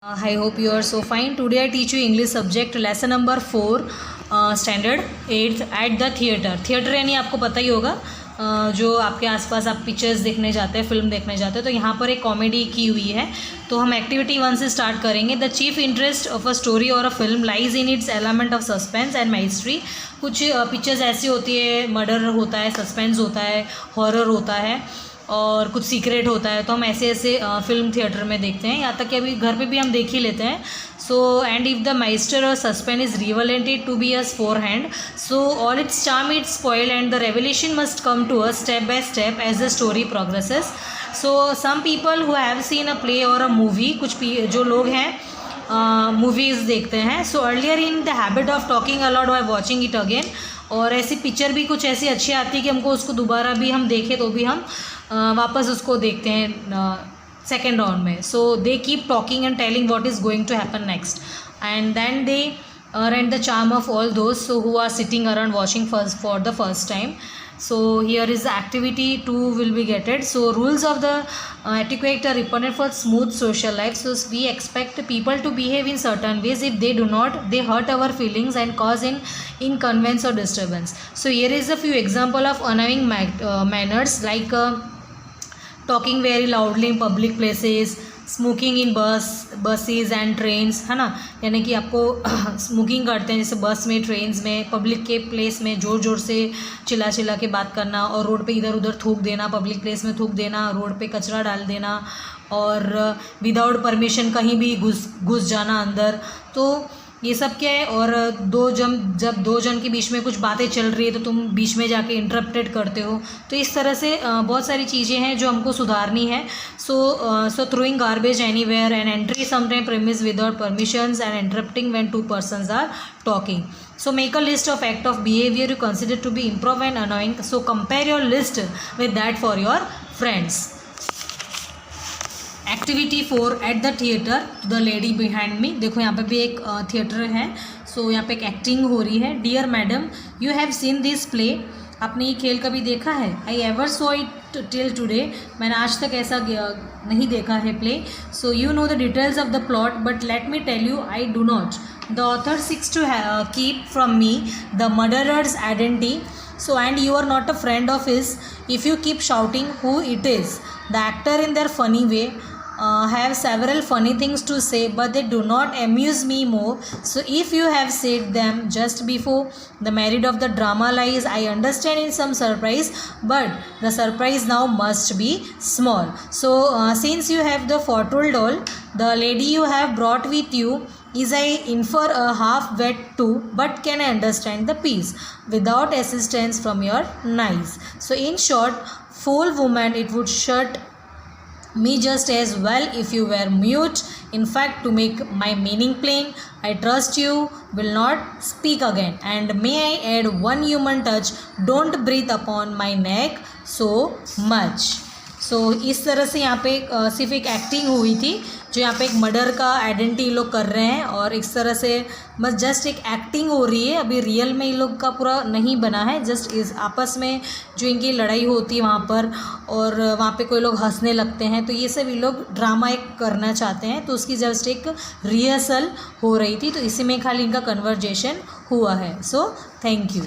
I hope you are so fine. Today I teach you English subject lesson number 4 standard 8th at the theatre. Theatre यानी आपको पता ही होगा जो आपके आसपास आप पिक्चर्स देखने जाते हैं, फिल्म देखने जाते हैं, तो यहाँ पर एक कॉमेडी की हुई है. तो हम एक्टिविटी 1 से स्टार्ट करेंगे. The chief interest of a story or a film lies in its element of suspense and mystery. कुछ पिक्चर्स ऐसी होती है, मर्डर होता है, सस्पेंस होता है, हॉरर होता है और कुछ सीक्रेट होता है. तो हम ऐसे ऐसे फिल्म थिएटर में देखते हैं, यहाँ तक कि अभी घर पे भी हम देख ही लेते हैं. So and if the mystery or suspense is revealed to be us fore hand, so all its charm it's spoiled and the revelation must come to us step by step as the story progresses. So some people who have seen a play or a movie, कुछ जो लोग हैं movies देखते हैं. So earlier in the habit of talking a lot by watching it again. और ऐसी picture भी कुछ ऐसी अच्छी आती है कि हमको उसको दोबारा भी हम देखें तो भी हम वापस उसको देखते हैं सेकेंड राउंड में. So they keep talking and telling what is going to happen next and then they rent the charm of all those who are sitting around watching for the first time. So here is the activity 2 will be getted. So rules of the etiquette are important for smooth social life. So we expect people to behave in certain ways. If they do not, they hurt our feelings and cause inconvenience or disturbance. So here is a few example of annoying manners like talking very loudly in public places, smoking in buses and trains, है ना, यानी कि आपको smoking करते हैं जैसे बस में, ट्रेन्स में, पब्लिक के प्लेस में ज़ोर ज़ोर से चिल्ला चिल्ला के बात करना, और रोड पे इधर उधर थूक देना, पब्लिक प्लेस में थूक देना, रोड पे कचरा डाल देना, और विदाउट परमिशन कहीं भी घुस जाना अंदर. तो ये सब क्या है. और जब दो जन के बीच में कुछ बातें चल रही है तो तुम बीच में जाके इंटरप्टेड करते हो. तो इस तरह से बहुत सारी चीज़ें हैं जो हमको सुधारनी है. So throwing garbage anywhere and entry sometime premise without permissions and interrupting when two persons are talking. So make a list of act of behavior you consider to be improper and annoying. So compare your list with that for your friends. Activity 4 at the theatre. The lady behind me. देखो यहाँ पे भी एक theatre है. सो यहाँ पे एक acting हो रही है. Dear madam, you have seen this play. आपने ये खेल कभी देखा है? I ever saw it till today. मैंने आज तक ऐसा नहीं देखा है play. So you know the details of the plot but let me tell you I do not. The author seeks to keep from me the murderer's identity. So and you are not a friend of his if you keep shouting who it is. The actor in their funny way have several funny things to say but they do not amuse me more. So if you have said them just before the merit of the drama lies, I understand in some surprise, but the surprise now must be small. So since you have the foretold all, the lady you have brought with you is, I infer, a half wet too, but can I understand the piece without assistance from your knives. So in short, fool woman, it would shut me just as well if you were mute. In fact, to make my meaning plain, I trust you will not speak again. And may I add one human touch, don't breathe upon my neck so much. सो इस तरह से यहाँ पे सिर्फ एक acting हुई थी जो यहाँ पे एक मर्डर का आइडेंटिटी लोग कर रहे हैं, और इस तरह से बस जस्ट एक एक्टिंग हो रही है. अभी रियल में इन लोग का पूरा नहीं बना है. जस्ट इस आपस में जो इनकी लड़ाई होती है वहाँ पर, और वहाँ पे कोई लोग हंसने लगते हैं, तो ये सब इन लोग ड्रामा एक करना चाहते हैं. तो उसकी जस्ट एक रिहर्सल हो रही थी, तो इसी में खाली इनका कन्वर्जेशन हुआ है. So thank you.